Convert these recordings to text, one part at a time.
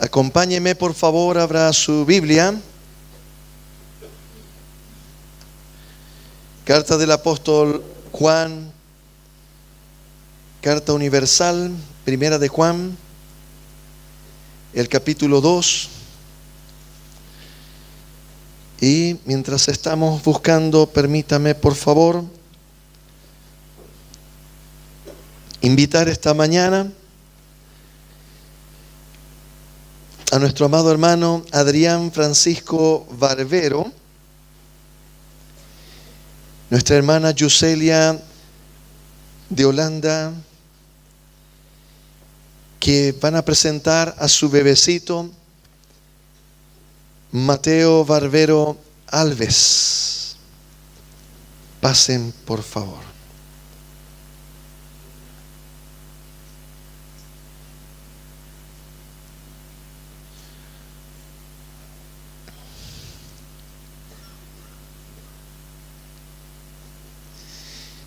Acompáñeme, por favor, abra su Biblia. Carta del apóstol Juan, carta universal, primera de Juan, el capítulo 2. Y mientras estamos buscando, permítame, por favor, invitar esta mañana a nuestro amado hermano Adrián Francisco Barbero, nuestra hermana Yuselia de Holanda, que van a presentar a su bebecito Mateo Barbero Alves. Pasen, por favor.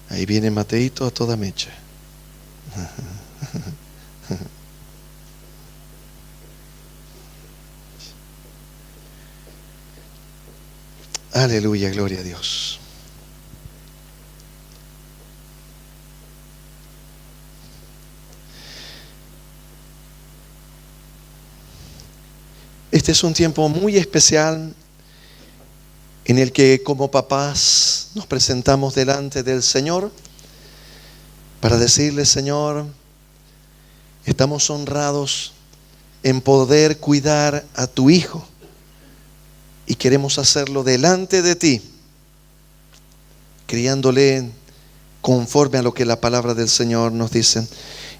Ahí viene Mateito a toda mecha. Aleluya, gloria a Dios. Este es un tiempo muy especial en el que como papás nos presentamos delante del Señor para decirle: Señor, estamos honrados en poder cuidar a tu hijo y queremos hacerlo delante de ti, criándole conforme a lo que la palabra del Señor nos dice.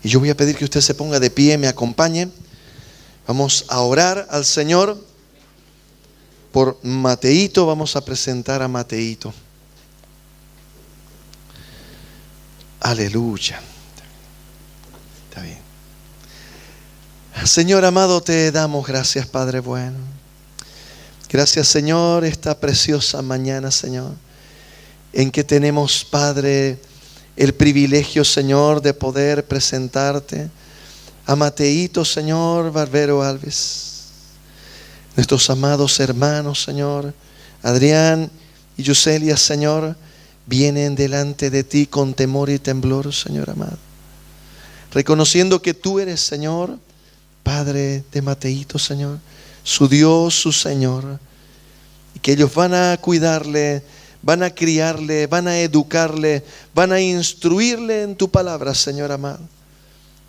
Y yo voy a pedir que usted se ponga de pie, me acompañe. Vamos a orar al Señor por Mateito. Vamos a presentar a Mateito. Aleluya. Está bien. Señor amado, te damos gracias, Padre bueno. Gracias, Señor, esta preciosa mañana, Señor, en que tenemos, Padre, el privilegio, Señor, de poder presentarte a Mateito, Señor, Barbero Alves. Nuestros amados hermanos, Señor, Adrián y Yuselia, Señor, vienen delante de ti con temor y temblor, Señor amado, reconociendo que tú eres, Señor, Padre de Mateito, Señor, su Dios, su Señor, y que ellos van a cuidarle, van a criarle, van a educarle, van a instruirle en tu palabra, Señor amado.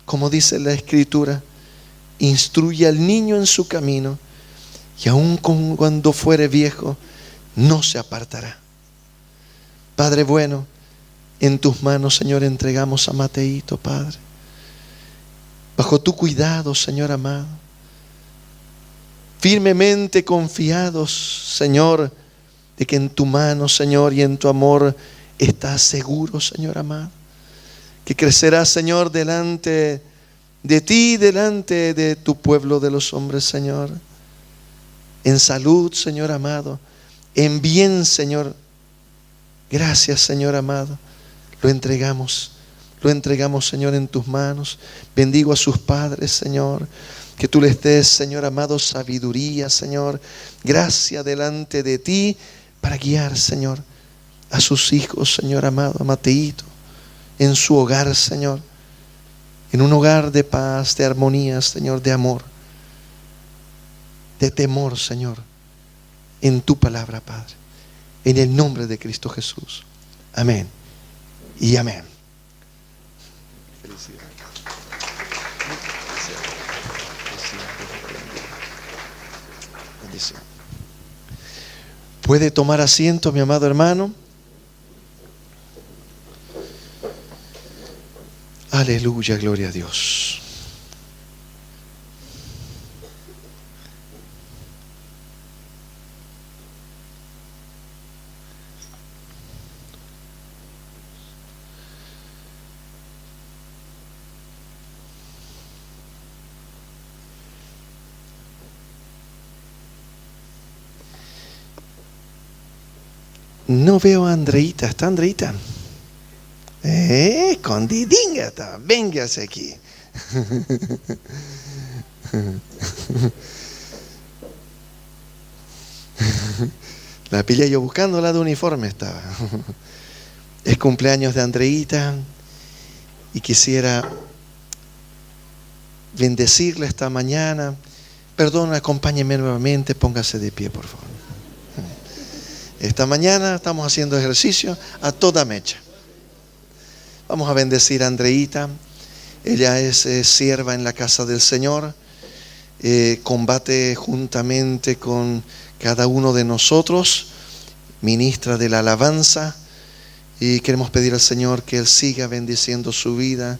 Como dice la Escritura, instruye al niño en su camino, y aun cuando fuere viejo, no se apartará. Padre bueno, en tus manos, Señor, entregamos a Mateito, Padre, bajo tu cuidado, Señor amado, firmemente confiados, Señor, de que en tu mano, Señor, y en tu amor estás seguro, Señor amado, que crecerá, Señor, delante de ti, delante de tu pueblo de los hombres, Señor, en salud, Señor amado, en bien, Señor. Gracias, Señor amado. Lo entregamos, Señor, en tus manos. Bendigo a sus padres, Señor. Que tú les des, Señor amado, sabiduría, Señor. Gracia delante de ti para guiar, Señor, a sus hijos, Señor amado, a Mateito, en su hogar, Señor. En un hogar de paz, de armonía, Señor, de amor, de temor, Señor, en tu palabra, Padre. En el nombre de Cristo Jesús. Amén y amén. Felicidades. Bendición. Puede tomar asiento, mi amado hermano. Aleluya, gloria a Dios. No veo a Andreita. ¿Está Andreita? Escondidinga está. Véngase aquí. La pillé yo buscándola de uniforme estaba. Es cumpleaños de Andreita y quisiera bendecirla esta mañana. Perdón, acompáñeme nuevamente, póngase de pie, por favor. Esta mañana estamos haciendo ejercicio a toda mecha. Vamos a bendecir a Andreita. Ella es sierva en la casa del Señor. Combate juntamente con cada uno de nosotros, ministra de la alabanza, y queremos pedir al Señor que Él siga bendiciendo su vida,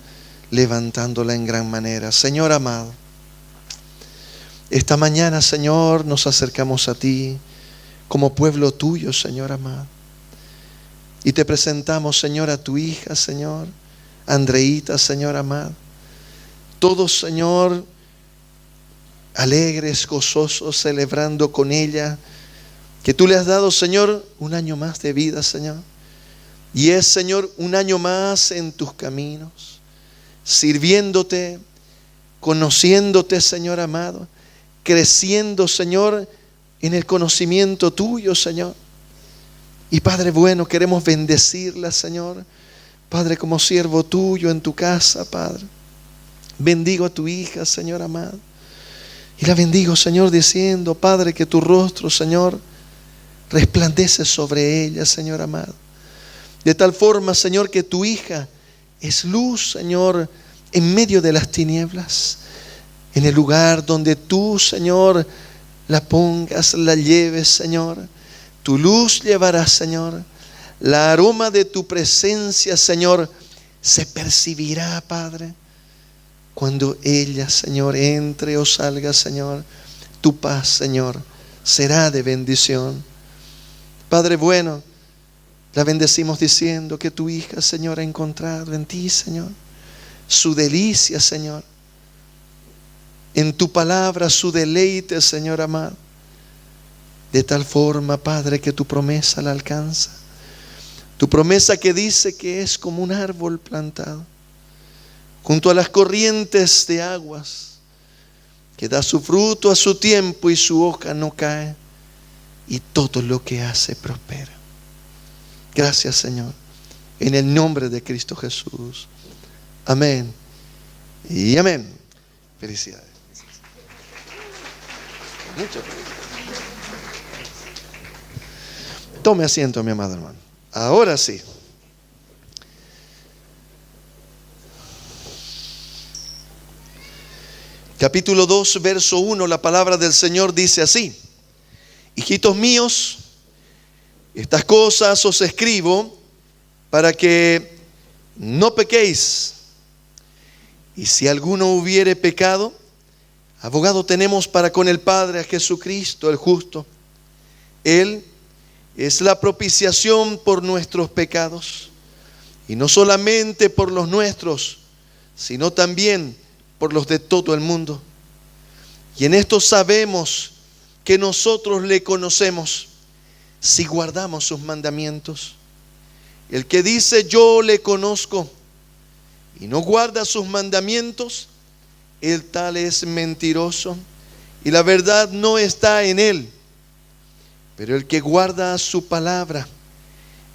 levantándola en gran manera. Señor amado, esta mañana, Señor, nos acercamos a ti como pueblo tuyo, Señor amado, y te presentamos, Señor, a tu hija, Señor, Andreita, Señor amado. Todos, Señor, alegres, gozosos, celebrando con ella que tú le has dado, Señor, un año más de vida, Señor. Y es, Señor, un año más en tus caminos, sirviéndote, conociéndote, Señor amado, creciendo, Señor, en el conocimiento tuyo, Señor. Y Padre bueno, queremos bendecirla, Señor, Padre, como siervo tuyo en tu casa, Padre. Bendigo a tu hija, Señor amado. Y la bendigo, Señor, diciendo, Padre, que tu rostro, Señor, resplandece sobre ella, Señor amado. De tal forma, Señor, que tu hija es luz, Señor, en medio de las tinieblas. En el lugar donde tú, Señor, la pongas, la lleves, Señor. Tu luz llevará, Señor. La aroma de tu presencia, Señor, se percibirá, Padre. Cuando ella, Señor, entre o salga, Señor, tu paz, Señor, será de bendición. Padre bueno, la bendecimos diciendo que tu hija, Señor, ha encontrado en ti, Señor, su delicia, Señor. En tu palabra, su deleite, Señor amado. De tal forma, Padre, que tu promesa la alcanza. Tu promesa que dice que es como un árbol plantado junto a las corrientes de aguas, que da su fruto a su tiempo y su hoja no cae, y todo lo que hace prospera. Gracias, Señor, en el nombre de Cristo Jesús. Amén y amén. Felicidades. Muchas gracias. Tome asiento, mi amado hermano. Ahora sí. Capítulo 2, verso 1, la palabra del Señor dice así: hijitos míos, estas cosas os escribo para que no pequéis. Y si alguno hubiere pecado, abogado tenemos para con el Padre, a Jesucristo el justo. Él es la propiciación por nuestros pecados, y no solamente por los nuestros, sino también por los de todo el mundo. Y en esto sabemos que nosotros le conocemos, si guardamos sus mandamientos. El que dice yo le conozco y no guarda sus mandamientos, el tal es mentiroso y la verdad no está en él. Pero el que guarda su palabra,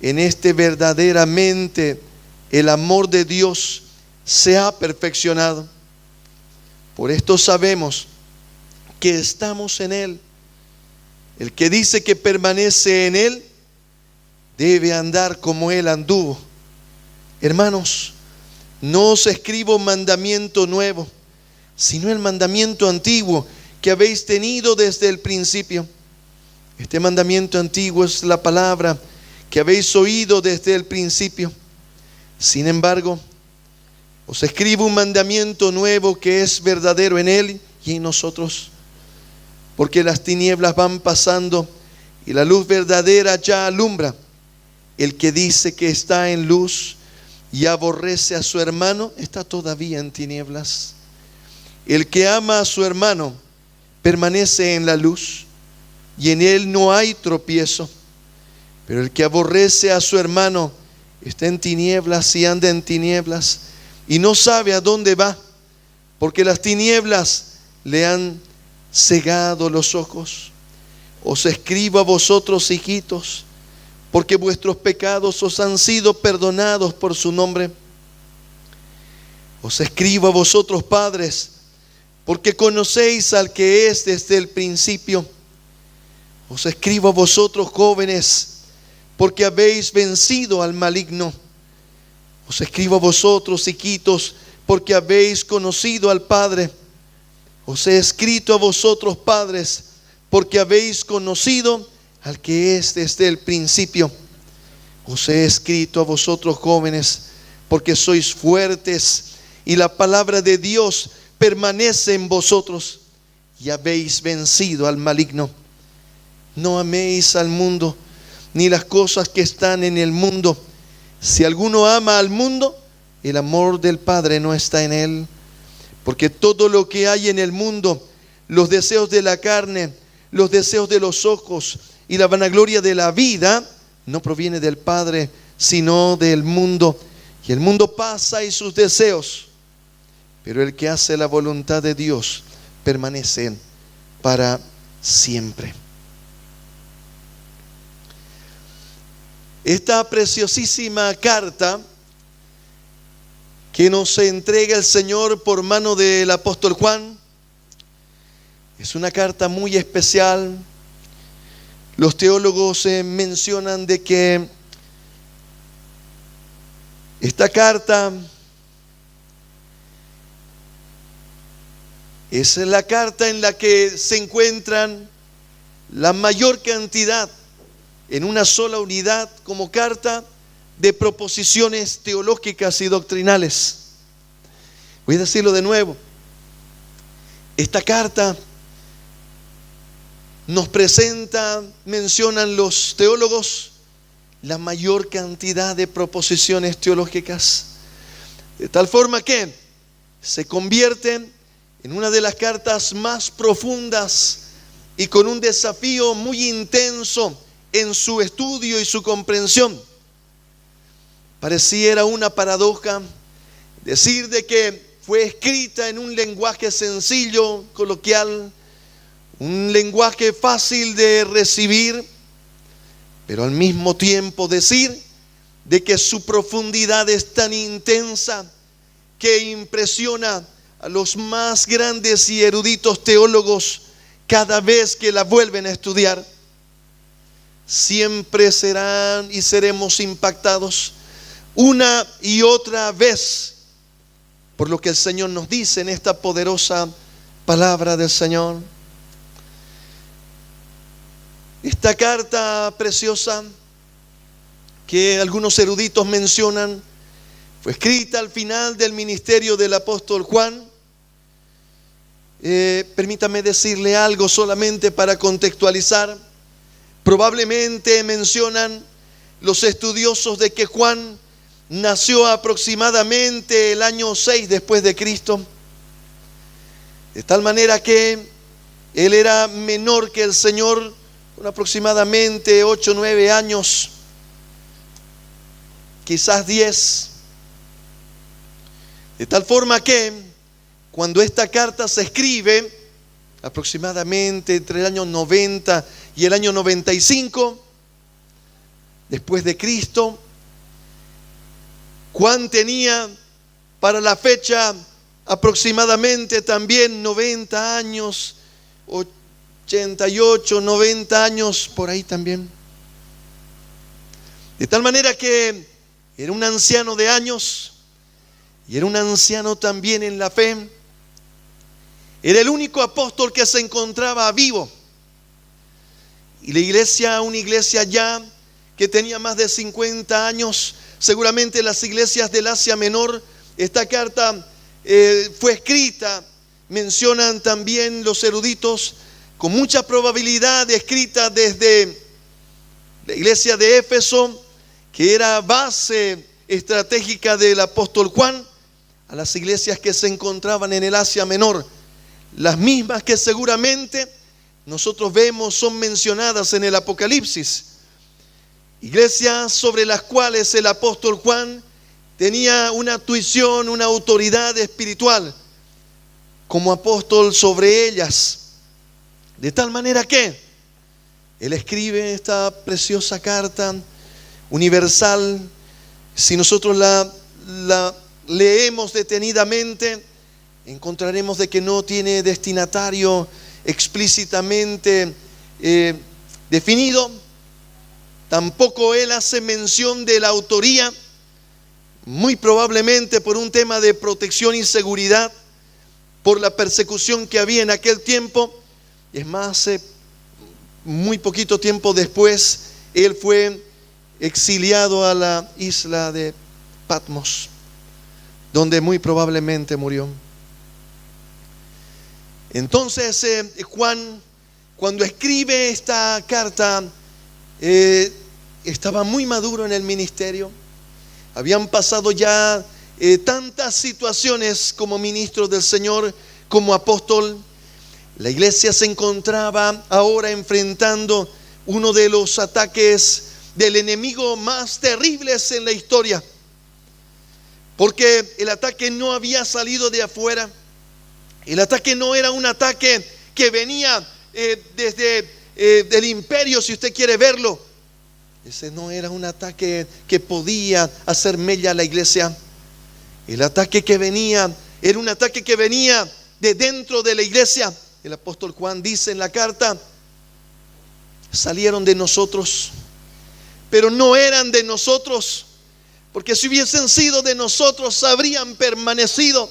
en este verdaderamente el amor de Dios se ha perfeccionado. Por esto sabemos que estamos en Él. El que dice que permanece en Él debe andar como Él anduvo. Hermanos, no os escribo mandamiento nuevo, sino el mandamiento antiguo que habéis tenido desde el principio. Este mandamiento antiguo es la palabra que habéis oído desde el principio. Sin embargo, os escribo un mandamiento nuevo que es verdadero en Él y en nosotros. Porque las tinieblas van pasando y la luz verdadera ya alumbra. El que dice que está en luz y aborrece a su hermano está todavía en tinieblas. El que ama a su hermano permanece en la luz y en él no hay tropiezo. Pero el que aborrece a su hermano está en tinieblas y anda en tinieblas y no sabe a dónde va, porque las tinieblas le han cegado los ojos. Os escribo a vosotros, hijitos, porque vuestros pecados os han sido perdonados por su nombre. Os escribo a vosotros, padres, porque conocéis al que es desde el principio. Os escribo a vosotros, jóvenes, porque habéis vencido al maligno. Os escribo a vosotros, hijitos, porque habéis conocido al Padre. Os he escrito a vosotros, padres, porque habéis conocido al que es desde el principio. Os he escrito a vosotros, jóvenes, porque sois fuertes y la palabra de Dios permanece en vosotros y habéis vencido al maligno. No améis al mundo ni las cosas que están en el mundo. Si alguno ama al mundo, el amor del Padre no está en él. Porque todo lo que hay en el mundo, los deseos de la carne, los deseos de los ojos y la vanagloria de la vida, no proviene del Padre, sino del mundo. Y el mundo pasa y sus deseos, pero el que hace la voluntad de Dios permanece para siempre. Esta preciosísima carta que nos entrega el Señor por mano del apóstol Juan es una carta muy especial. Los teólogos mencionan de que esta carta es la carta en la que se encuentran la mayor cantidad en una sola unidad como carta de proposiciones teológicas y doctrinales. Voy a decirlo de nuevo. Esta carta nos presenta, mencionan los teólogos, la mayor cantidad de proposiciones teológicas, de tal forma que se convierte en una de las cartas más profundas y con un desafío muy intenso en su estudio y su comprensión. Pareciera una paradoja decir de que fue escrita en un lenguaje sencillo, coloquial, un lenguaje fácil de recibir, pero al mismo tiempo decir de que su profundidad es tan intensa que impresiona a los más grandes y eruditos teólogos cada vez que la vuelven a estudiar. Siempre serán y seremos impactados una y otra vez por lo que el Señor nos dice en esta poderosa palabra del Señor. Esta carta preciosa que algunos eruditos mencionan fue escrita al final del ministerio del apóstol Juan. Permítame decirle algo solamente para contextualizar. Probablemente mencionan los estudiosos de que Juan nació aproximadamente el año 6 después de Cristo, de tal manera que él era menor que el Señor con aproximadamente 8 o 9 años, quizás 10, de tal forma que cuando esta carta se escribe aproximadamente entre el año 90 y el año 95 después de Cristo, Juan tenía para la fecha aproximadamente también 90 años, 88, 90 años, por ahí también. De tal manera que era un anciano de años y era un anciano también en la fe. Era el único apóstol que se encontraba vivo. Y la iglesia, una iglesia ya que tenía más de 50 años, seguramente las iglesias del Asia Menor, esta carta fue escrita, mencionan también los eruditos, con mucha probabilidad escrita desde la iglesia de Éfeso, que era base estratégica del apóstol Juan, a las iglesias que se encontraban en el Asia Menor, las mismas que seguramente nosotros vemos son mencionadas en el Apocalipsis. Iglesias sobre las cuales el apóstol Juan tenía una tuición, una autoridad espiritual como apóstol sobre ellas. De tal manera que él escribe esta preciosa carta universal. Si nosotros la leemos detenidamente, encontraremos de que no tiene destinatario explícitamente definido. Tampoco él hace mención de la autoría, muy probablemente por un tema de protección y seguridad, por la persecución que había en aquel tiempo. Es más, muy poquito tiempo después, él fue exiliado a la isla de Patmos, donde muy probablemente murió. Entonces, Juan, cuando escribe esta carta, estaba muy maduro en el ministerio. Habían pasado ya tantas situaciones como ministro del Señor, como apóstol. La iglesia se encontraba ahora enfrentando uno de los ataques del enemigo más terribles en la historia, porque el ataque no había salido de afuera. El ataque no era un ataque que venía desde el imperio, si usted quiere verlo. Ese no era un ataque que podía hacer mella a la iglesia. El ataque que venía era un ataque que venía de dentro de la iglesia. El apóstol Juan dice en la carta: salieron de nosotros, pero no eran de nosotros, porque si hubiesen sido de nosotros habrían permanecido.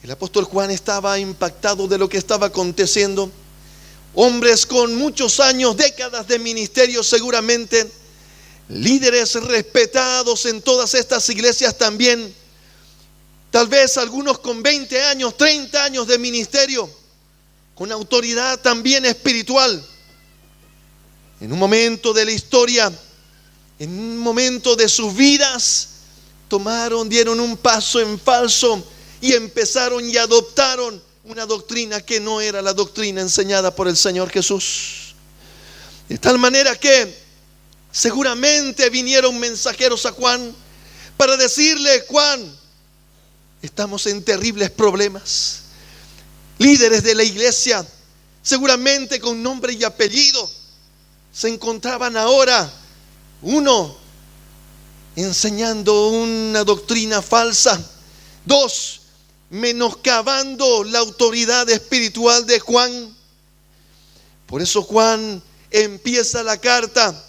El apóstol Juan estaba impactado de lo que estaba aconteciendo. Hombres con muchos años, décadas de ministerio seguramente, líderes respetados en todas estas iglesias también, tal vez algunos con 20 años, 30 años de ministerio, con autoridad también espiritual. En un momento de la historia, en un momento de sus vidas, dieron un paso en falso y empezaron y adoptaron una doctrina que no era la doctrina enseñada por el Señor Jesús. De tal manera que seguramente vinieron mensajeros a Juan para decirle: Juan, estamos en terribles problemas. Líderes de la iglesia, seguramente con nombre y apellido, se encontraban ahora, uno, enseñando una doctrina falsa; dos, menoscabando la autoridad espiritual de Juan. Por eso Juan empieza la carta,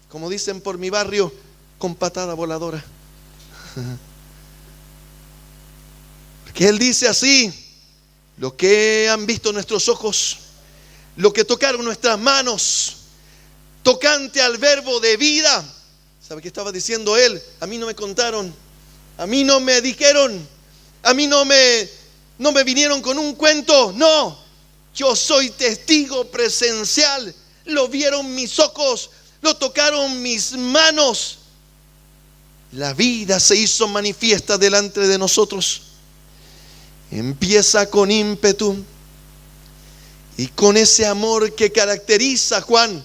como dicen por mi barrio, con patada voladora. Porque él dice así: lo que han visto nuestros ojos, lo que tocaron nuestras manos, tocante al verbo de vida. ¿Sabe qué estaba diciendo él? A mí no me contaron, a mí no me dijeron, a mí no me vinieron con un cuento. No, yo soy testigo presencial. Lo vieron mis ojos, lo tocaron mis manos. La vida se hizo manifiesta delante de nosotros. Empieza con ímpetu y con ese amor que caracteriza a Juan,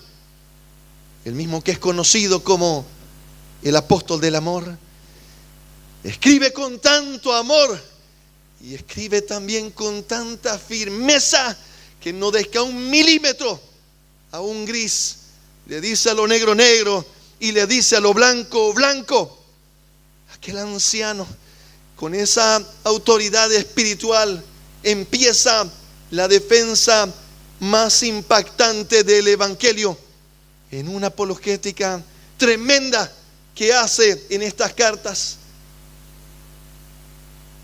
el mismo que es conocido como el apóstol del amor. Escribe con tanto amor y escribe también con tanta firmeza que no deja un milímetro a un gris. Le dice a lo negro, negro, y le dice a lo blanco, blanco. Aquel anciano, con esa autoridad espiritual, empieza la defensa más impactante del evangelio en una apologética tremenda que hace en estas cartas.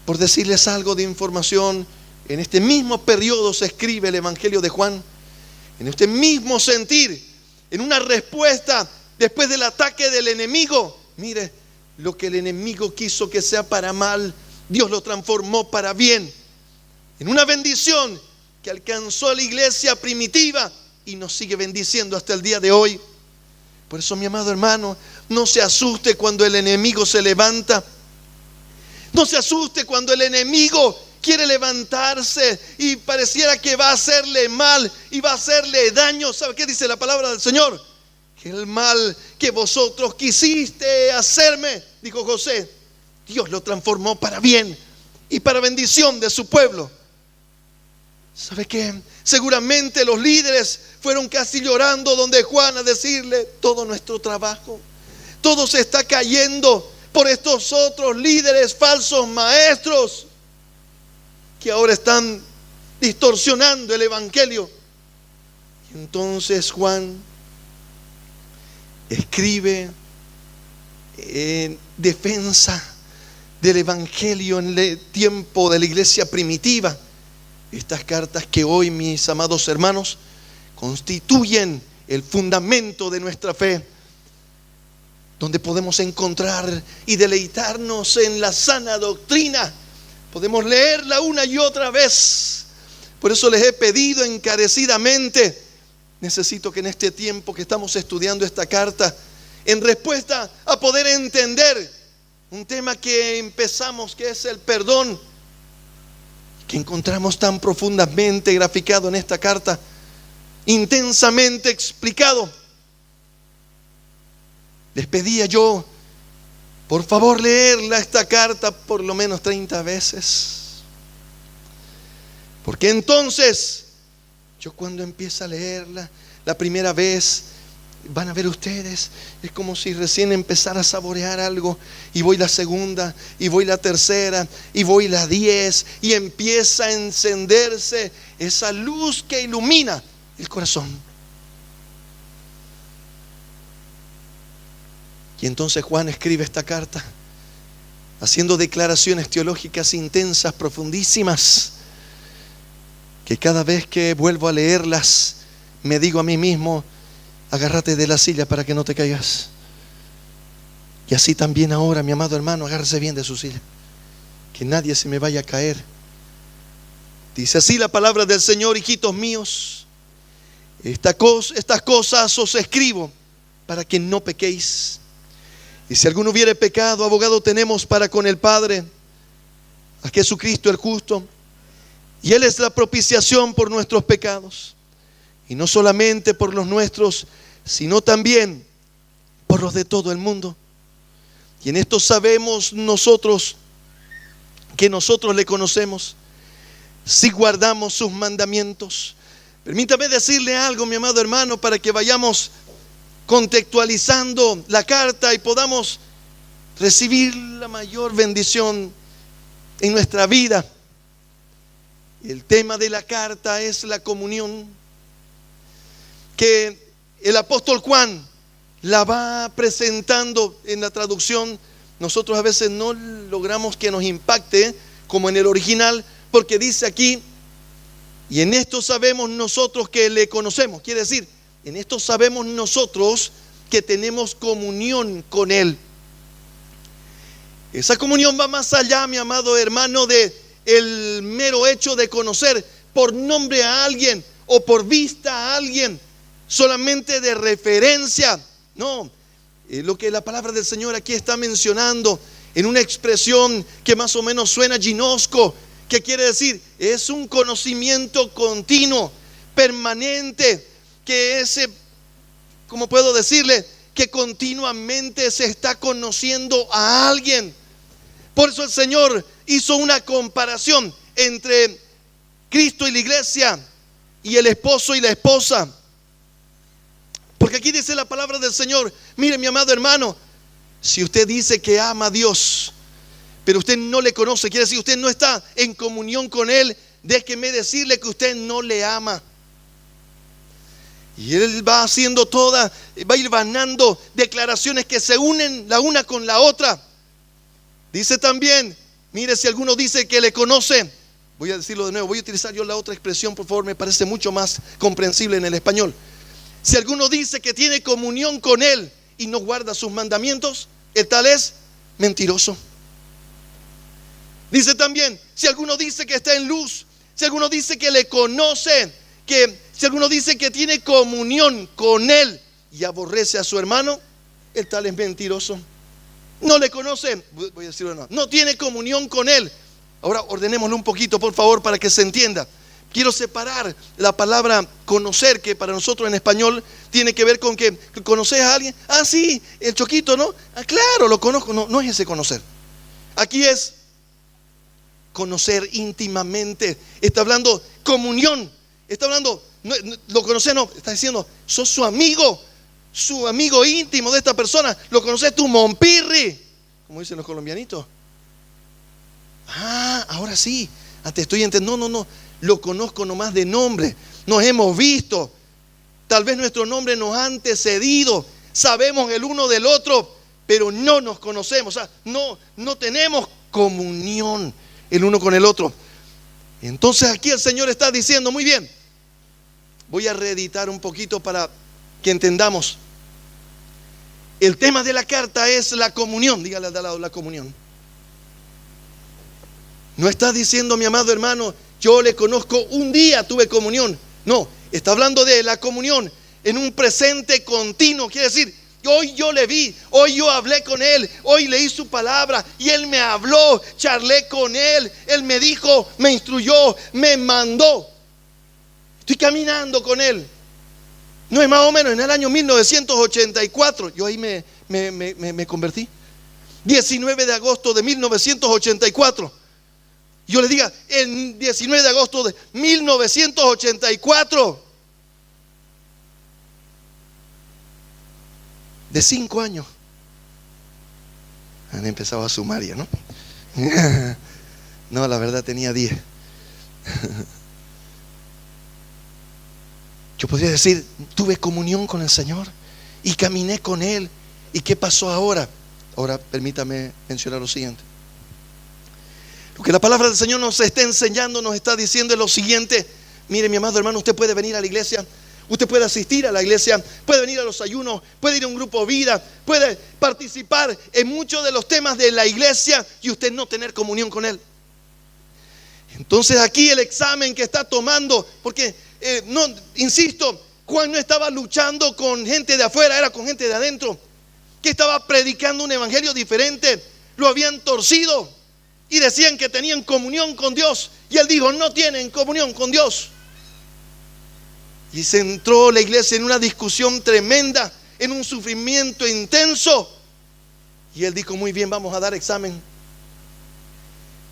Por decirles algo de información, en este mismo periodo se escribe el Evangelio de Juan, en este mismo sentir, en una respuesta después del ataque del enemigo. Mire, lo que el enemigo quiso que sea para mal, Dios lo transformó para bien, en una bendición que alcanzó a la iglesia primitiva y nos sigue bendiciendo hasta el día de hoy. Por eso, mi amado hermano, no se asuste cuando el enemigo se levanta. No se asuste cuando el enemigo quiere levantarse y pareciera que va a hacerle mal y va a hacerle daño. ¿Sabe qué dice la palabra del Señor? Que el mal que vosotros quisiste hacerme, dijo José, Dios lo transformó para bien y para bendición de su pueblo. ¿Sabe qué? Seguramente los líderes fueron casi llorando donde Juan a decirle: todo nuestro trabajo, todo se está cayendo por estos otros líderes, falsos maestros, que ahora están distorsionando el evangelio. Y entonces Juan escribe en defensa del evangelio en el tiempo de la iglesia primitiva estas cartas que hoy, mis amados hermanos, constituyen el fundamento de nuestra fe, donde podemos encontrar y deleitarnos en la sana doctrina. Podemos leerla una y otra vez. Por eso les he pedido encarecidamente, necesito que en este tiempo que estamos estudiando esta carta, en respuesta a poder entender un tema que empezamos, que es el perdón, que encontramos tan profundamente graficado en esta carta, intensamente explicado. Les pedía yo, por favor, leerla esta carta por lo menos 30 veces. Porque entonces, yo cuando empiezo a leerla la primera vez, van a ver ustedes, es como si recién empezara a saborear algo, y voy la segunda, y voy la tercera, y voy la 10, y empieza a encenderse esa luz que ilumina el corazón. Y entonces Juan escribe esta carta, haciendo declaraciones teológicas intensas, profundísimas, que cada vez que vuelvo a leerlas, me digo a mí mismo: agárrate de la silla para que no te caigas. Y así también ahora, mi amado hermano, agárrese bien de su silla, que nadie se me vaya a caer. Dice así la palabra del Señor: hijitos míos, estas cosas os escribo para que no pequéis. Y si alguno hubiere pecado, abogado tenemos para con el Padre, a Jesucristo el justo, y Él es la propiciación por nuestros pecados, y no solamente por los nuestros, sino también por los de todo el mundo. Y en esto sabemos nosotros que nosotros le conocemos, si guardamos sus mandamientos. Permítame decirle algo, mi amado hermano, para que vayamos contextualizando la carta y podamos recibir la mayor bendición en nuestra vida. El tema de la carta es la comunión, que el apóstol Juan la va presentando en la traducción. Nosotros a veces no logramos que nos impacte como en el original, porque dice aquí: y en esto sabemos nosotros que le conocemos. Quiere decir, en esto sabemos nosotros que tenemos comunión con Él. Esa comunión va más allá, mi amado hermano, de el mero hecho de conocer por nombre a alguien o por vista a alguien, solamente de referencia. No, lo que la palabra del Señor aquí está mencionando en una expresión que más o menos suena ginosco, que quiere decir, es un conocimiento continuo, permanente, que ese, ¿cómo puedo decirle? Que continuamente se está conociendo a alguien. Por eso el Señor hizo una comparación entre Cristo y la iglesia, y el esposo y la esposa. Porque aquí dice la palabra del Señor: mire, mi amado hermano, si usted dice que ama a Dios, pero usted no le conoce, quiere decir usted no está en comunión con Él, déjeme decirle que usted no le ama. Y Él va haciendo va hilvanando declaraciones que se unen la una con la otra. Dice también, mire, si alguno dice que le conoce, voy a decirlo de nuevo, voy a utilizar yo la otra expresión, por favor, me parece mucho más comprensible en el español. Si alguno dice que tiene comunión con Él y no guarda sus mandamientos, el tal es mentiroso. Dice también, si alguno dice que está en luz, si alguno dice que le conoce, si alguno dice que tiene comunión con Él y aborrece a su hermano, el tal es mentiroso. No le conoce, voy a decirlo, no tiene comunión con Él. Ahora ordenémoslo un poquito, por favor, para que se entienda. Quiero separar la palabra conocer, que para nosotros en español tiene que ver con que conoces a alguien. Ah, sí, el Choquito, ¿no? Ah, claro, lo conozco. No es ese conocer. Aquí es conocer íntimamente. Está hablando comunión. Está hablando, lo conoces, no, está diciendo, sos su amigo íntimo de esta persona. Lo conoces, tu monpirri, como dicen los colombianitos. Ah, ahora sí, te estoy entendiendo. No, lo conozco nomás de nombre. Nos hemos visto. Tal vez nuestro nombre nos ha antecedido. Sabemos el uno del otro, pero no nos conocemos. O sea, no tenemos comunión el uno con el otro. Entonces aquí el Señor está diciendo, muy bien, voy a reeditar un poquito para que entendamos. El tema de la carta es la comunión. Dígale al de al lado, la comunión. No está diciendo, mi amado hermano, yo le conozco, un día tuve comunión. No, está hablando de la comunión en un presente continuo. Quiere decir, hoy yo le vi, hoy yo hablé con él, hoy leí su palabra y él me habló, charlé con él, él me dijo, me instruyó, me mandó. Estoy caminando con él. No es más o menos en el año 1984, yo ahí me convertí. 19 de agosto de 1984. Yo le diga, el 19 de agosto de 1984, de 5 años, han empezado a sumar ya, ¿no? No, la verdad tenía 10. Yo podría decir, tuve comunión con el Señor y caminé con Él. ¿Y qué pasó ahora? Ahora permítame mencionar lo siguiente. Lo que la palabra del Señor nos está enseñando, nos está diciendo es lo siguiente. Mire, mi amado hermano, usted puede venir a la iglesia, usted puede asistir a la iglesia, puede venir a los ayunos, puede ir a un grupo vida, puede participar en muchos de los temas de la iglesia y usted no tener comunión con Él. Entonces aquí el examen que está tomando, porque no, insisto, Juan no estaba luchando con gente de afuera, era con gente de adentro, que estaba predicando un evangelio diferente. Lo habían torcido y decían que tenían comunión con Dios, y él dijo, no tienen comunión con Dios. Y se entró la iglesia en una discusión tremenda, en un sufrimiento intenso, y él dijo, muy bien, vamos a dar examen.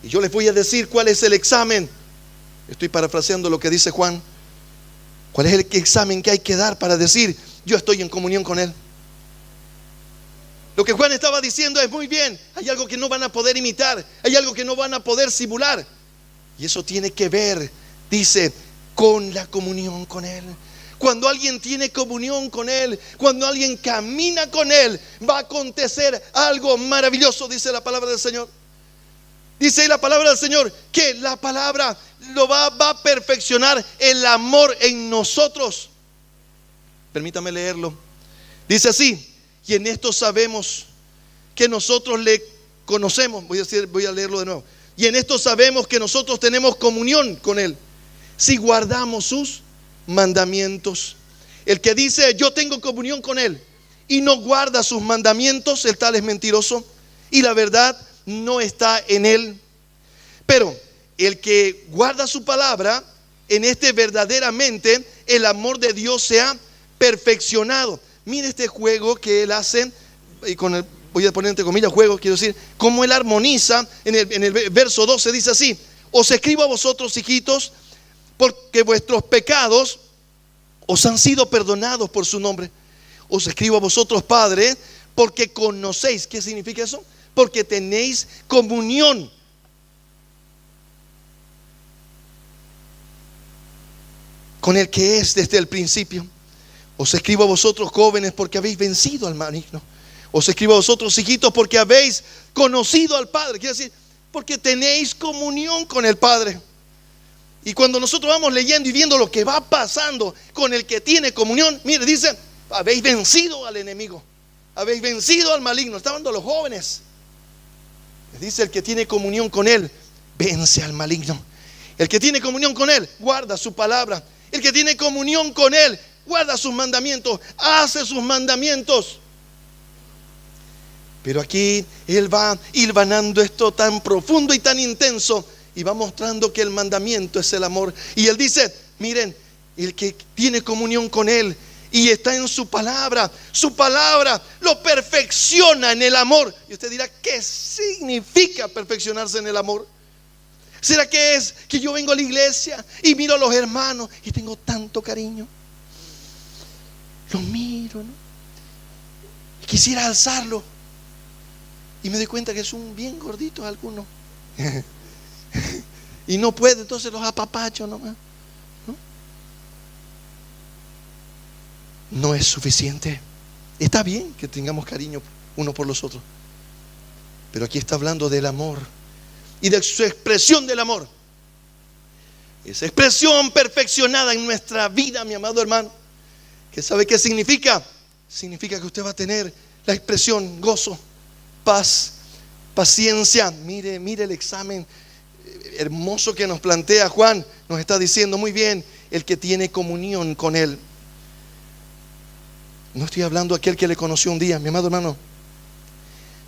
Y yo les voy a decir cuál es el examen. Estoy parafraseando lo que dice Juan. ¿Cuál es el examen que hay que dar para decir, yo estoy en comunión con Él? Lo que Juan estaba diciendo es, muy bien, hay algo que no van a poder imitar, hay algo que no van a poder simular, y eso tiene que ver, dice, con la comunión con Él. Cuando alguien tiene comunión con Él, cuando alguien camina con Él, va a acontecer algo maravilloso, dice la palabra del Señor. Dice la palabra del Señor que la palabra lo va a perfeccionar el amor en nosotros. Permítame leerlo. Dice así, y en esto sabemos que nosotros le conocemos. Voy a leerlo de nuevo. Y en esto sabemos que nosotros tenemos comunión con Él, si guardamos sus mandamientos. El que dice yo tengo comunión con Él y no guarda sus mandamientos, el tal es mentiroso y la verdad no está en él. Pero el que guarda su palabra, en este verdaderamente el amor de Dios se ha perfeccionado. Mire este juego que él hace, y voy a poner entre comillas juego, quiero decir, cómo él armoniza. En el verso 12 dice así: os escribo a vosotros, hijitos, porque vuestros pecados os han sido perdonados por su nombre. Os escribo a vosotros, padres, porque conocéis. ¿Qué significa eso? Porque tenéis comunión con el que es desde el principio. Os escribo a vosotros, jóvenes, porque habéis vencido al maligno. Os escribo a vosotros, hijitos, porque habéis conocido al Padre. Quiere decir, porque tenéis comunión con el Padre. Y cuando nosotros vamos leyendo y viendo lo que va pasando con el que tiene comunión, mire, dice, habéis vencido al enemigo, habéis vencido al maligno. Está hablando a los jóvenes. Dice, el que tiene comunión con Él vence al maligno. El que tiene comunión con Él guarda su palabra. El que tiene comunión con Él guarda sus mandamientos, hace sus mandamientos. Pero aquí Él va hilvanando esto tan profundo y tan intenso, y va mostrando que el mandamiento es el amor. Y Él dice, miren, el que tiene comunión con Él y está en su palabra lo perfecciona en el amor. Y usted dirá, ¿qué significa perfeccionarse en el amor? ¿Será que es que yo vengo a la iglesia y miro a los hermanos y tengo tanto cariño? Los miro, ¿no? Y quisiera alzarlo. Y me doy cuenta que son bien gorditos algunos. Y no puedo, entonces los apapacho nomás. No es suficiente. Está bien que tengamos cariño uno por los otros, pero aquí está hablando del amor y de su expresión del amor. Esa expresión perfeccionada en nuestra vida, mi amado hermano, que sabe qué significa. Significa que usted va a tener la expresión gozo, paz, paciencia. Mire el examen hermoso que nos plantea Juan. Nos está diciendo muy bien, el que tiene comunión con Él. No estoy hablando de aquel que le conoció un día, mi amado hermano.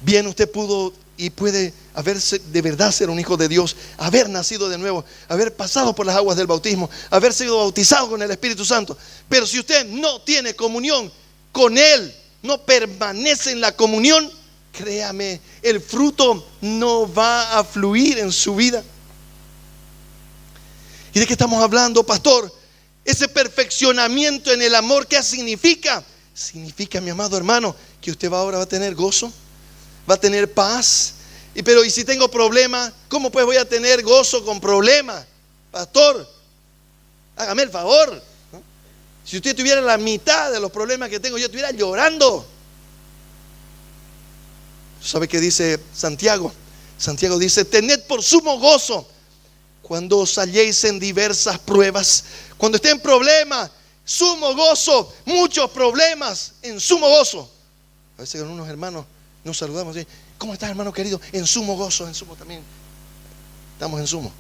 Bien, usted pudo y puede haberse de verdad ser un hijo de Dios, haber nacido de nuevo, haber pasado por las aguas del bautismo, haber sido bautizado con el Espíritu Santo. Pero si usted no tiene comunión con Él, no permanece en la comunión, créame, el fruto no va a fluir en su vida. ¿Y de qué estamos hablando, pastor? Ese perfeccionamiento en el amor, ¿qué significa? Significa, mi amado hermano, que usted ahora va a tener gozo, va a tener paz. ¿Y si tengo problemas, cómo pues voy a tener gozo con problemas? Pastor, hágame el favor, ¿no? Si usted tuviera la mitad de los problemas que tengo, yo estuviera llorando. ¿Sabe qué dice Santiago? Santiago dice: tened por sumo gozo cuando os halléis en diversas pruebas. Cuando esté en problemas, sumo gozo. Muchos problemas, en sumo gozo. A veces con unos hermanos nos saludamos y: ¿cómo estás, hermano querido? En sumo gozo, en sumo también. Estamos en sumo.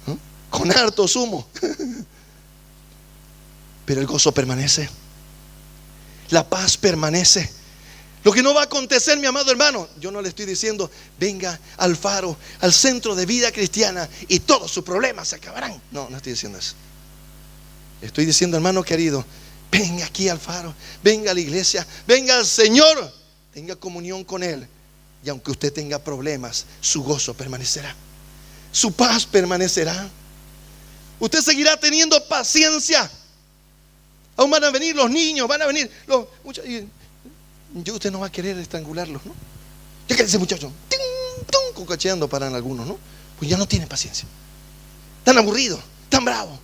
¿No? Con harto sumo. Pero el gozo permanece. La paz permanece. Lo que no va a acontecer, mi amado hermano, yo no le estoy diciendo venga al Faro, al centro de vida cristiana y todos sus problemas se acabarán. No estoy diciendo eso. Estoy diciendo, hermano querido, venga aquí al Faro, venga a la iglesia, venga al Señor, tenga comunión con Él. Y aunque usted tenga problemas, su gozo permanecerá, su paz permanecerá. Usted seguirá teniendo paciencia. Aún van a venir los niños, van a venir los muchachos. Usted no va a querer estrangularlos, ¿no? Ya que ese muchacho, cocacheando paran algunos, ¿no? Pues ya no tiene paciencia. Tan aburrido, tan bravo.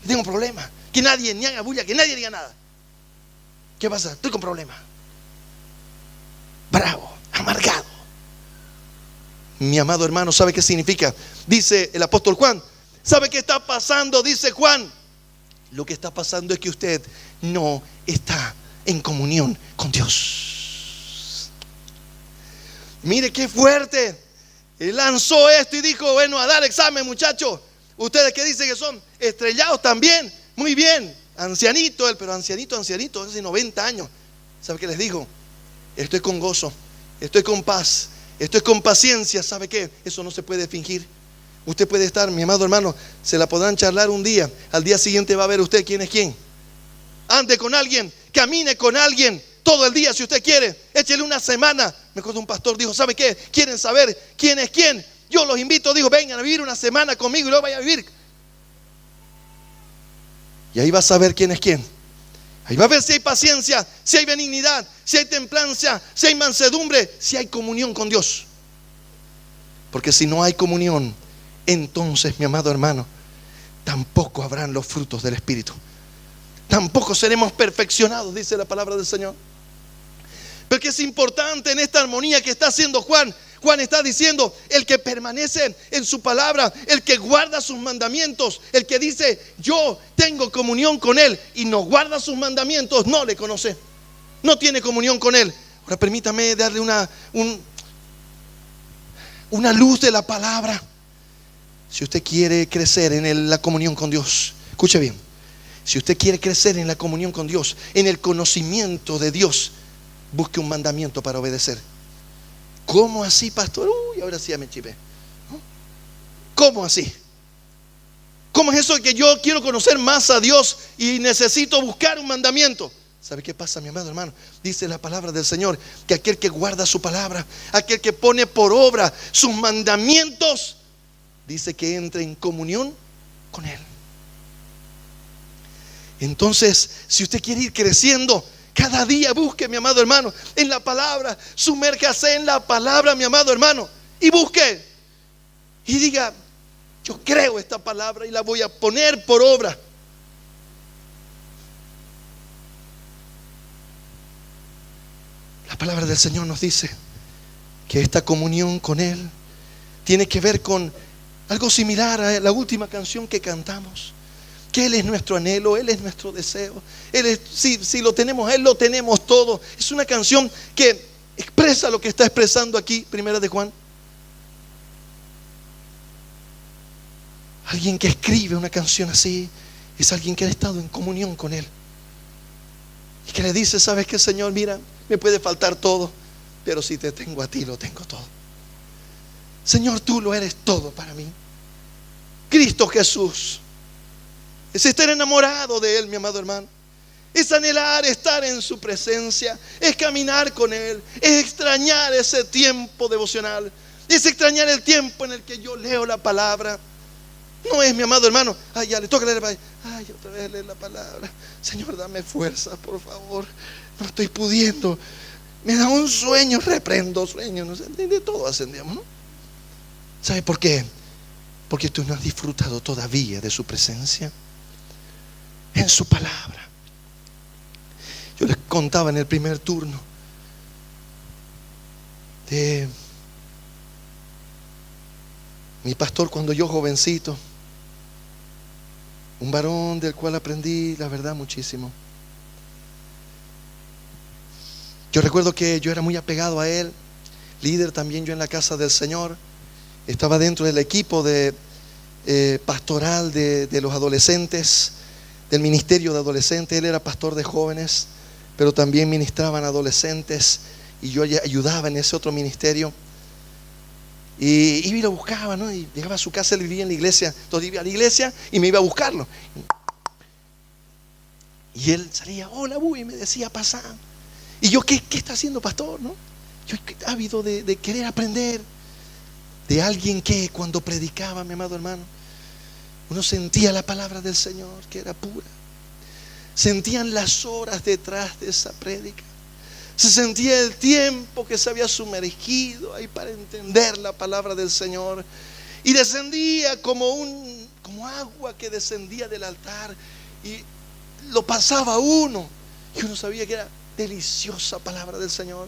Tengo problemas. Que nadie ni haga bulla, que nadie diga nada. ¿Qué pasa? Estoy con problemas. Bravo, amargado. Mi amado hermano, ¿sabe qué significa? Dice el apóstol Juan. ¿Sabe qué está pasando? Dice Juan. Lo que está pasando es que usted no está en comunión con Dios. Mire qué fuerte. Él lanzó esto y dijo: bueno, a dar examen, muchachos. Ustedes que dicen que son estrellados también, muy bien. Ancianito él, pero ancianito, hace 90 años. ¿Sabe qué les dijo? Estoy con gozo, estoy con paz, estoy con paciencia. ¿Sabe qué? Eso no se puede fingir. Usted puede estar, mi amado hermano, se la podrán charlar un día, al día siguiente va a ver usted quién es quién. Ande con alguien, camine con alguien todo el día si usted quiere. Échele una semana. Me acuerdo un pastor dijo: ¿sabe qué? ¿Quieren saber quién es quién? Yo los invito, digo, vengan a vivir una semana conmigo y luego vayan a vivir. Y ahí va a saber quién es quién. Ahí va a ver si hay paciencia, si hay benignidad, si hay templanza, si hay mansedumbre, si hay comunión con Dios. Porque si no hay comunión, entonces, mi amado hermano, tampoco habrán los frutos del Espíritu. Tampoco seremos perfeccionados, dice la palabra del Señor. Porque es importante en esta armonía que está haciendo Juan. Juan está diciendo: el que permanece en su palabra, el que guarda sus mandamientos, el que dice yo tengo comunión con Él y no guarda sus mandamientos, no le conoce, no tiene comunión con Él. Ahora permítame darle una luz de la palabra. Si usted quiere crecer en la comunión con Dios, escuche bien. Si usted quiere crecer en la comunión con Dios, en el conocimiento de Dios, busque un mandamiento para obedecer. ¿Cómo así, pastor? Uy, ahora sí ya me chivé. ¿Cómo así? ¿Cómo es eso de que yo quiero conocer más a Dios y necesito buscar un mandamiento? ¿Sabe qué pasa, mi amado hermano? Dice la palabra del Señor que aquel que guarda su palabra, aquel que pone por obra sus mandamientos, dice que entre en comunión con Él. Entonces, si usted quiere ir creciendo, cada día busque, mi amado hermano, en la palabra. Sumérjase en la palabra, mi amado hermano, y busque. Y diga: yo creo esta palabra y la voy a poner por obra. La palabra del Señor nos dice que esta comunión con Él tiene que ver con algo similar a la última canción que cantamos. Que Él es nuestro anhelo, Él es nuestro deseo. Él es, si lo tenemos, Él lo tenemos todo. Es una canción que expresa lo que está expresando aquí, Primera de Juan. Alguien que escribe una canción así es alguien que ha estado en comunión con Él. Y que le dice: ¿sabes qué, Señor? Mira, me puede faltar todo, pero si te tengo a ti, lo tengo todo. Señor, tú lo eres todo para mí. Cristo Jesús. Es estar enamorado de Él, mi amado hermano. Es anhelar estar en su presencia. Es caminar con Él. Es extrañar ese tiempo devocional. Es extrañar el tiempo en el que yo leo la palabra. No es, mi amado hermano: ay, ya le toca leer, ay, otra vez leer la palabra. Señor, dame fuerza, por favor. No estoy pudiendo. Me da un sueño, reprendo sueño. No sé, de todo ascendemos, ¿no? ¿Sabe por qué? Porque tú no has disfrutado todavía de su presencia en su palabra. Yo les contaba en el primer turno de mi pastor cuando yo jovencito, un varón del cual aprendí, la verdad, muchísimo. Yo recuerdo que yo era muy apegado a él, líder también yo en la casa del Señor. Estaba dentro del equipo de pastoral de los adolescentes, del ministerio de adolescentes. Él era pastor de jóvenes, pero también ministraban adolescentes, y yo ayudaba en ese otro ministerio. Y iba y lo buscaba, ¿no? Y llegaba a su casa, él vivía en la iglesia, entonces iba a la iglesia y me iba a buscarlo. Y él salía: hola, y me decía: pasá. Y yo: ¿qué está haciendo, pastor? ¿No? Yo ávido de querer aprender de alguien que cuando predicaba, mi amado hermano, uno sentía la palabra del Señor, que era pura. Sentían las horas detrás de esa prédica. Se sentía el tiempo que se había sumergido ahí para entender la palabra del Señor. Y descendía como agua que descendía del altar, y lo pasaba uno, y uno sabía que era deliciosa palabra del Señor.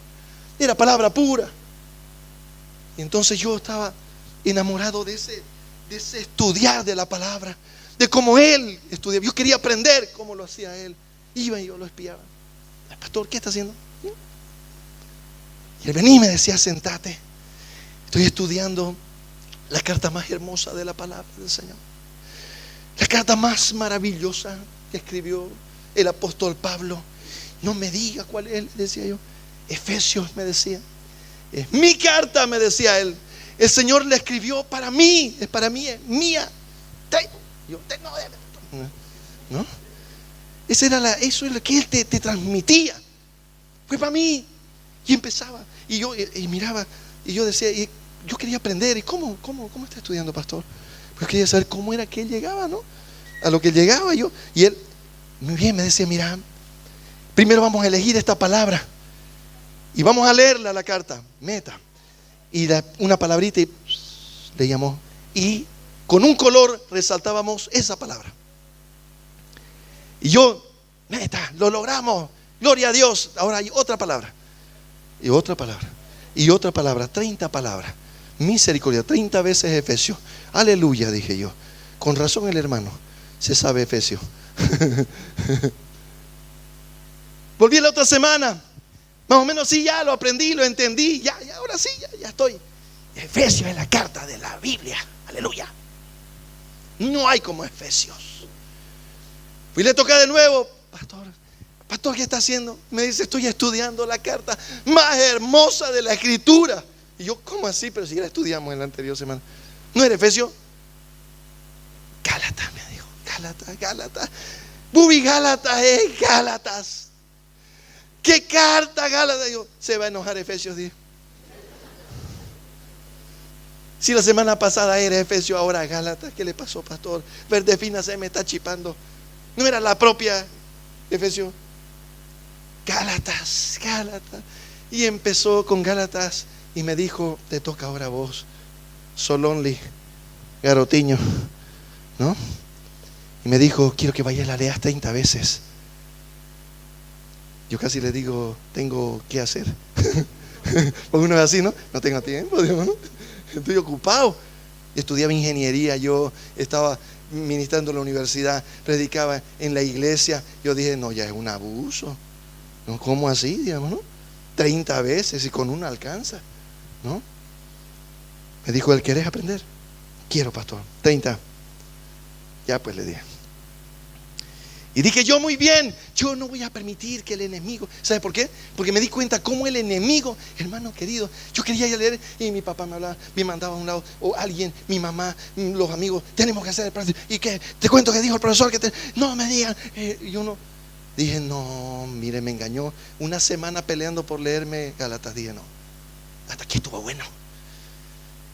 Era palabra pura. Y entonces yo estaba enamorado de ese estudiar de la palabra, de cómo él estudiaba. Yo quería aprender cómo lo hacía él. Iba y yo lo espiaba. Pastor, ¿qué está haciendo? Y él venía y me decía: sentate, estoy estudiando la carta más hermosa de la palabra del Señor, la carta más maravillosa que escribió el apóstol Pablo. No me diga cuál es, decía yo. Efesios, me decía. Es mi carta, me decía él. El Señor la escribió para mí, es para mí, es mía. Yo tengo, ¿no? Eso es lo que él te transmitía. Fue para mí. Y empezaba, y yo miraba, y yo decía, y yo quería aprender. ¿Y cómo está estudiando, pastor? Pues quería saber cómo era que él llegaba, ¿no? A lo que llegaba yo. Y él, muy bien, me decía: mira, primero vamos a elegir esta palabra y vamos a leerla, la carta, meta. Y una palabrita, y le llamó. Y con un color resaltábamos esa palabra. Y yo, meta, lo logramos, gloria a Dios. Ahora hay otra palabra. Y otra palabra. Y otra palabra. 30 palabras. Misericordia. 30 veces Efesios. Aleluya, dije yo. Con razón el hermano se sabe Efesios. Volví la otra semana. Más o menos sí, ya lo aprendí, lo entendí. Ya ahora sí, ya estoy. Efesios es la carta de la Biblia. Aleluya. No hay como Efesios. Fui y le toqué de nuevo: pastor, ¿qué está haciendo? Me dice: estoy estudiando la carta más hermosa de la Escritura. Y yo: ¿cómo así? Pero si ya la estudiamos en la anterior semana. ¿No era Efesios? Gálatas, me dijo. Gálatas. Gálatas es Gálatas. ¿Qué carta, Gálatas? Yo: se va a enojar Efesios 10. Si la semana pasada era Efesios, ahora Gálatas. ¿Qué le pasó, pastor? Verde fina se me está chipando. ¿No era la propia Efesios? Gálatas, Gálatas. Y empezó con Gálatas y me dijo: te toca ahora a vos, Solonli, Garotiño, ¿no? Y me dijo: quiero que vayas a la leas 30 veces. Yo casi le digo: tengo que hacer. Porque uno es así, ¿no? No tengo tiempo, digamos, ¿no? Estoy ocupado. Estudiaba ingeniería, yo estaba ministrando en la universidad, predicaba en la iglesia. Yo dije: no, ya es un abuso. ¿No? ¿Cómo así, digamos, no? 30 veces y con una alcanza, ¿no? Me dijo él: ¿querés aprender? Quiero, pastor. 30. Ya pues, le dije. Y dije yo: muy bien, yo no voy a permitir que el enemigo. ¿Sabe por qué? Porque me di cuenta cómo el enemigo, hermano querido, yo quería ir a leer y mi papá me hablaba, me mandaba a un lado, o alguien, mi mamá, los amigos: tenemos que hacer el práctico. ¿Y qué? Te cuento que dijo el profesor que no me digan. Yo no. Dije: no, mire, me engañó. Una semana peleando por leerme Gálatas. Dije: no, hasta aquí estuvo bueno.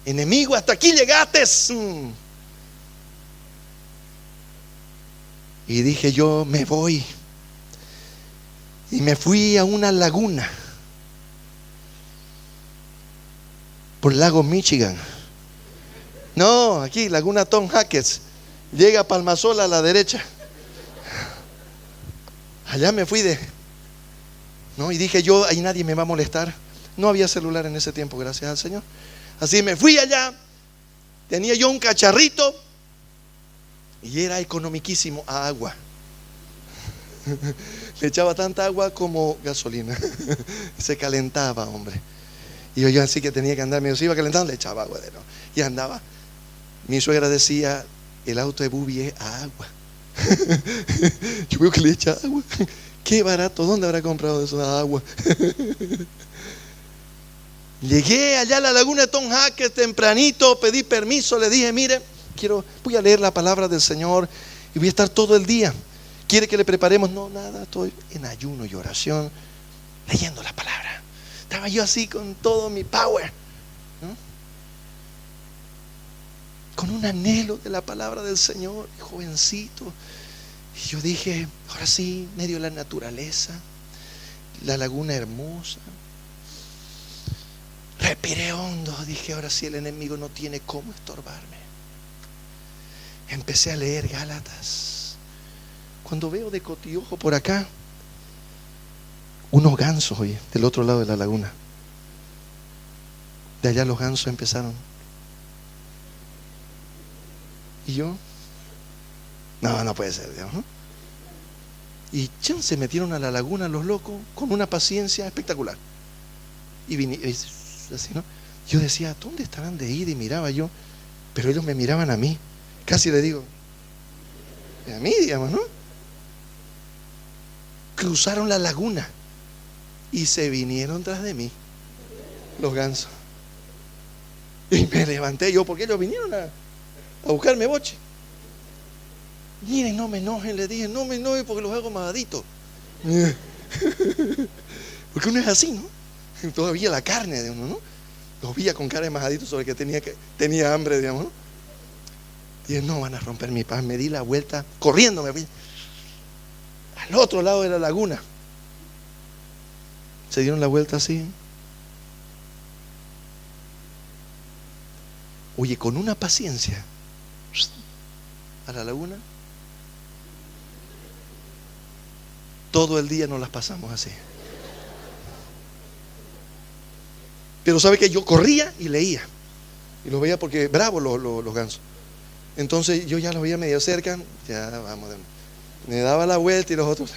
Enemigo, hasta aquí llegaste. Y dije yo: me voy. Y me fui a una laguna por el lago Michigan. No, aquí, Laguna Tom Hackett. Llega a Palmasola a la derecha. Allá me fui ¿no? Y dije yo: ahí nadie me va a molestar. No había celular en ese tiempo, gracias al Señor. Así me fui allá. Tenía yo un cacharrito y era economiquísimo a agua. Le echaba tanta agua como gasolina. Se calentaba, hombre. Y yo así que tenía que andar, me iba calentando, le echaba agua de nuevo. Y andaba. Mi suegra decía: el auto de Bubi es a agua. Yo veo que le echa agua. Qué barato, ¿dónde habrá comprado eso de agua? Llegué allá a la laguna de Tom Hackett tempranito, pedí permiso, le dije: mire, voy a leer la palabra del Señor y voy a estar todo el día. ¿Quiere que le preparemos? No, nada, estoy en ayuno y oración, leyendo la palabra. Estaba yo así con todo mi power, ¿no? Con un anhelo de la palabra del Señor, jovencito. Y yo dije: ahora sí, medio de la naturaleza, la laguna hermosa. Respiré hondo, dije: ahora sí, el enemigo no tiene cómo estorbarme. Empecé a leer Gálatas. Cuando veo de cotiojo por acá unos gansos, oye, del otro lado de la laguna. De allá los gansos empezaron. Y yo: no puede ser, digamos, ¿no? Y se metieron a la laguna los locos con una paciencia espectacular. Y vine así, ¿no? Yo decía: ¿dónde estarán de ir? Y miraba yo, pero ellos me miraban a mí. Casi le digo: a mí, digamos, ¿no? Cruzaron la laguna y se vinieron tras de mí los gansos. Y me levanté yo, porque ellos vinieron a buscarme boche. Miren, no me enojen, le dije: no me enojen porque los hago majaditos. Porque uno es así, ¿no? Todavía la carne de uno, ¿no? Los veía con cara de majadito sobre que tenía hambre, digamos, ¿no? Dije: no van a romper mi paz. Me di la vuelta, corriendo me fui al otro lado de la laguna. Se dieron la vuelta así. Oye, con una paciencia a la laguna. Todo el día nos las pasamos así. Pero sabe que yo corría y leía. Y los veía porque bravos los gansos. Entonces yo ya los veía medio cerca. Ya vamos. Me daba la vuelta y los otros.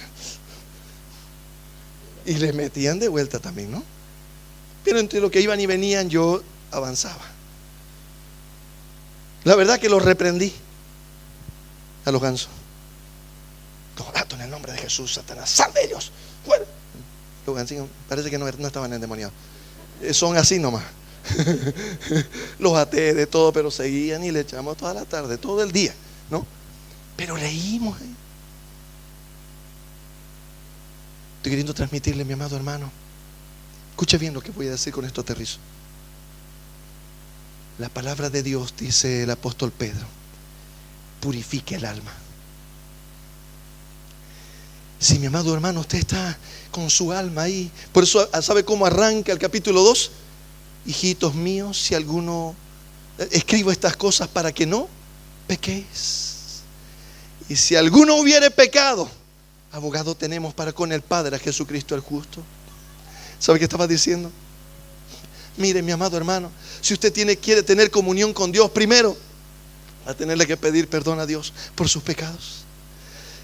Y les metían de vuelta también, ¿no? Pero entre lo que iban y venían yo avanzaba. La verdad que los reprendí a los gansos. Todo en el nombre de Jesús, Satanás, sal de ellos. Fuera. Los gansinos parece que no estaban endemoniados. Son así nomás. Los até de todo, pero seguían y le echamos toda la tarde, todo el día, ¿no? Pero leímos. Estoy queriendo transmitirle, mi amado hermano. Escuche bien lo que voy a decir, con esto aterrizo. La palabra de Dios, dice el apóstol Pedro, purifica el alma. Si mi amado hermano, usted está con su alma ahí, por eso ¿sabe cómo arranca el capítulo 2? Hijitos míos, si alguno, escribo estas cosas para que no pequéis. Y si alguno hubiere pecado, abogado tenemos para con el Padre, a Jesucristo el justo. ¿Sabe qué estaba diciendo? Mire, mi amado hermano, si usted quiere tener comunión con Dios, primero va a tenerle que pedir perdón a Dios por sus pecados.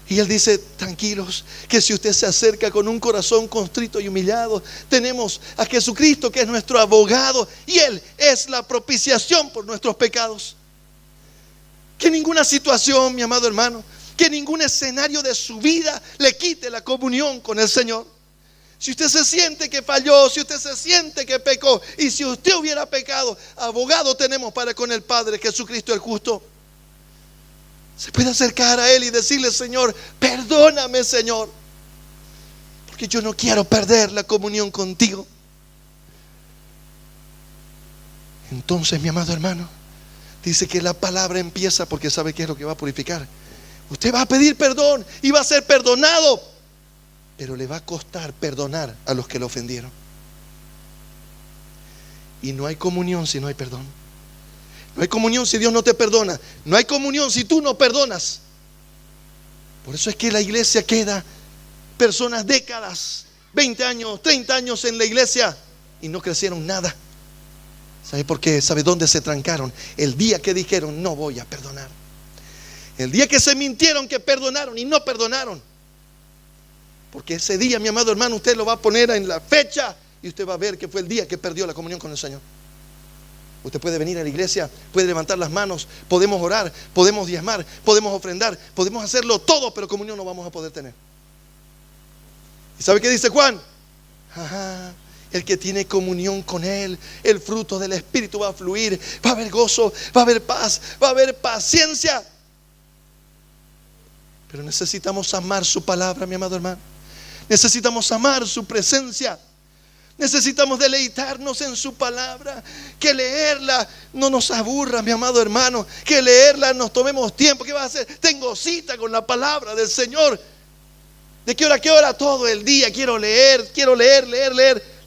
Y Él dice, tranquilos, que si usted se acerca con un corazón contrito y humillado, tenemos a Jesucristo, que es nuestro abogado, y Él es la propiciación por nuestros pecados. Que ninguna situación, mi amado hermano, que ningún escenario de su vida le quite la comunión con el Señor. Si usted se siente que falló, si usted se siente que pecó, y si usted hubiera pecado, abogado tenemos para con el Padre, Jesucristo el justo. Se puede acercar a Él y decirle, Señor, perdóname, Señor, porque yo no quiero perder la comunión contigo. Entonces, mi amado hermano, dice que la palabra empieza, porque sabe qué es lo que va a purificar. Usted va a pedir perdón y va a ser perdonado, pero le va a costar perdonar a los que lo ofendieron. Y no hay comunión si no hay perdón. No hay comunión si Dios no te perdona. No hay comunión si tú no perdonas. Por eso es que la iglesia queda personas décadas, 20 años, 30 años en la iglesia y no crecieron nada. ¿Sabe por qué? ¿Sabe dónde se trancaron? El día que dijeron no voy a perdonar. El día que se mintieron que perdonaron y no perdonaron. Porque ese día, mi amado hermano, usted lo va a poner en la fecha y usted va a ver que fue el día que perdió la comunión con el Señor. Usted puede venir a la iglesia, puede levantar las manos, podemos orar, podemos diezmar, podemos ofrendar, podemos hacerlo todo, pero comunión no vamos a poder tener. ¿Y sabe qué dice Juan? El que tiene comunión con Él, el fruto del Espíritu va a fluir, va a haber gozo, va a haber paz, va a haber paciencia. Pero necesitamos amar su palabra, mi amado hermano. Necesitamos amar su presencia. Necesitamos deleitarnos en su palabra. Que leerla no nos aburra, mi amado hermano. Que leerla nos tomemos tiempo. ¿Qué vas a hacer? Tengo cita con la palabra del Señor. ¿De qué hora a qué hora? Todo el día quiero leer,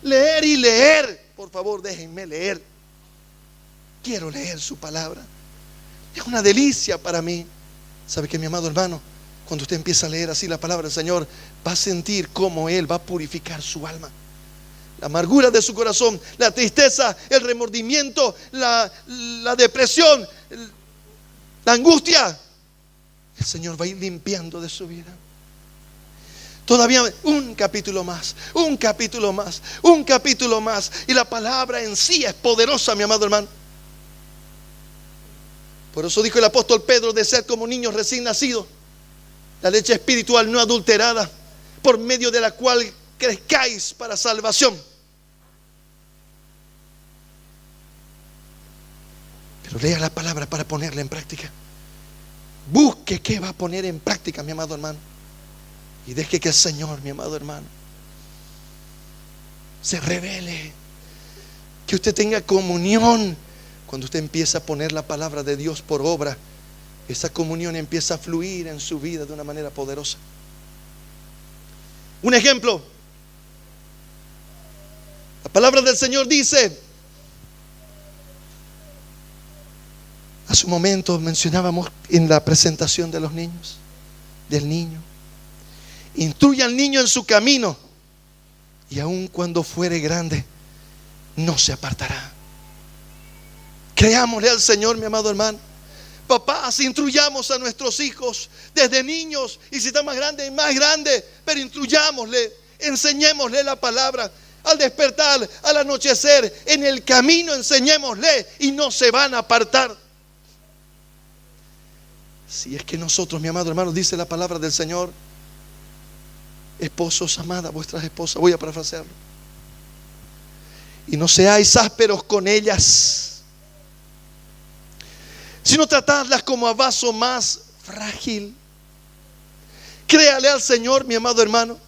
leer y leer. Por favor, déjenme leer. Quiero leer su palabra. Es una delicia para mí. ¿Sabe qué, mi amado hermano? Cuando usted empieza a leer así la palabra del Señor, va a sentir cómo Él va a purificar su alma. La amargura de su corazón, la tristeza, el remordimiento, la depresión, la angustia. El Señor va a ir limpiando de su vida. Todavía un capítulo más, un capítulo más, un capítulo más. Y la palabra en sí es poderosa, mi amado hermano. Por eso dijo el apóstol Pedro, de ser como niños recién nacidos, la leche espiritual no adulterada, por medio de la cual crezcáis para salvación. Pero lea la palabra para ponerla en práctica. Busque qué va a poner en práctica, mi amado hermano. Y deje que el Señor, mi amado hermano, se revele. Que usted tenga comunión. Cuando usted empieza a poner la palabra de Dios por obra, esa comunión empieza a fluir en su vida de una manera poderosa. Un ejemplo. La palabra del Señor dice, hace un momento mencionábamos en la presentación de los niños, del niño. Instruye al niño en su camino, y aun cuando fuere grande, no se apartará. Creámosle al Señor, mi amado hermano. Papás, instruyamos a nuestros hijos desde niños, y si está más grande, pero instruyámosle, enseñémosle la palabra. Al despertar, al anochecer, en el camino enseñémosle, y no se van a apartar. Si es que nosotros, mi amado hermano, dice la palabra del Señor, esposos, amad a vuestras esposas. Voy a parafrasearlo. Y no seáis ásperos con ellas, sino tratadlas como a vaso más frágil. Créale al Señor, mi amado hermano.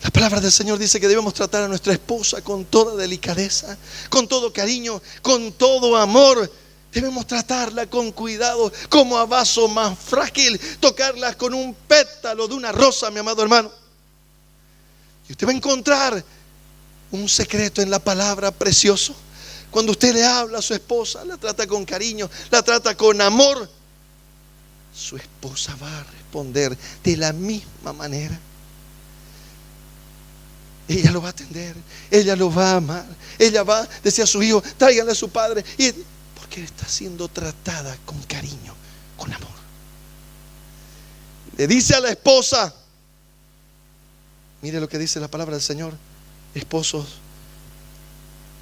La palabra del Señor dice que debemos tratar a nuestra esposa con toda delicadeza, con todo cariño, con todo amor. Debemos tratarla con cuidado, como a vaso más frágil, tocarla con un pétalo de una rosa, mi amado hermano. Y usted va a encontrar un secreto en la palabra precioso. Cuando usted le habla a su esposa, la trata con cariño, la trata con amor, su esposa va a responder de la misma manera. Ella lo va a atender, ella lo va a amar, ella va a decir a su hijo, tráiganle a su padre, y porque está siendo tratada con cariño, con amor. Le dice a la esposa, mire lo que dice la palabra del Señor, esposos,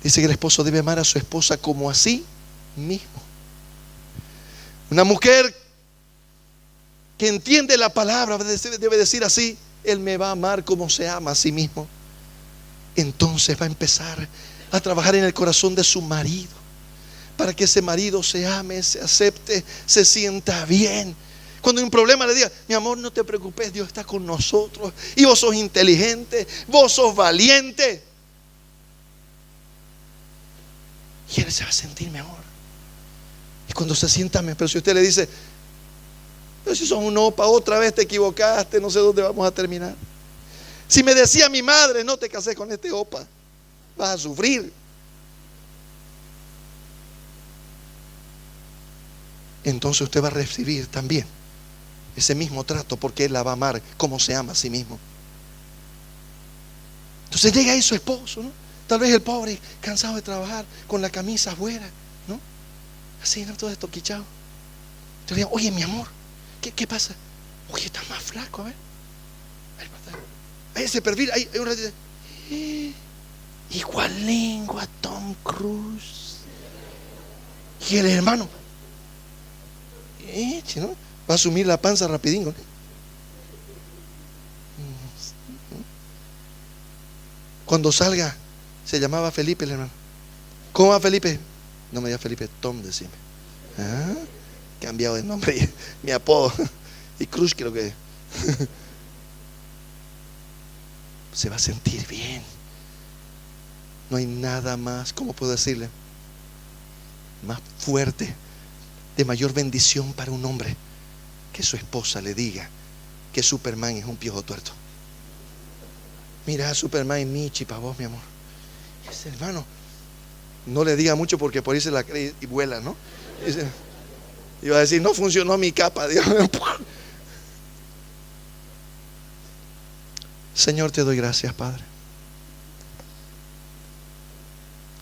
dice que el esposo debe amar a su esposa como a sí mismo. Una mujer que entiende la palabra debe decir así: él me va a amar como se ama a sí mismo. Entonces va a empezar a trabajar en el corazón de su marido, para que ese marido se ame, se acepte, se sienta bien. Cuando hay un problema le diga: mi amor, no te preocupes, Dios está con nosotros, y vos sos inteligente, vos sos valiente. Y él se va a sentir mejor. Y cuando se sienta mejor, pero si usted le dice: pero si sos un opa, otra vez te equivocaste, no sé dónde vamos a terminar. Si me decía mi madre: no te cases con este opa, vas a sufrir. Entonces usted va a recibir también ese mismo trato, porque él la va a amar como se ama a sí mismo. Entonces llega ahí su esposo, ¿no? Tal vez el pobre, cansado de trabajar, con la camisa afuera, ¿no? Así, ¿no? Todo estoquichado. Te digo: oye, mi amor, ¿qué pasa? Oye, estás más flaco, a ver. Ahí ese perfil, ahí un ratito. Igual lengua Tom Cruise. Y el hermano, ¿no? Va a asumir la panza rapidín, ¿no? Cuando salga, se llamaba Felipe el hermano. ¿Cómo va Felipe? No me diga Felipe, Tom, decime. ¿Ah? Cambiado de nombre, mi apodo. Y Cruz creo que se va a sentir bien. No hay nada más, ¿cómo puedo decirle?, más fuerte, de mayor bendición para un hombre, que su esposa le diga que Superman es un piojo tuerto. Mira, Superman es Michi para vos, mi amor. Y ese hermano, no le diga mucho, porque por ahí se la cree y vuela, ¿no? Y va a decir: no funcionó mi capa, Dios. Señor, te doy gracias, Padre.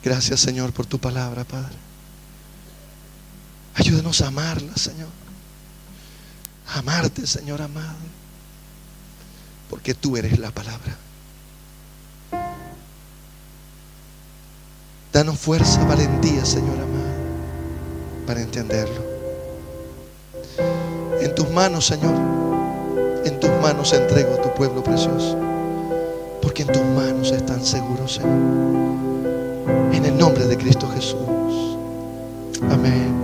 Gracias, Señor, por tu palabra, Padre. Ayúdanos a amarla, Señor. A amarte, Señor amado, porque tú eres la palabra. Danos fuerza, valentía, Señor amado, para entenderlo. En tus manos, Señor, en tus manos entrego a tu pueblo precioso, porque en tus manos están seguros, Señor. En el nombre de Cristo Jesús. Amén.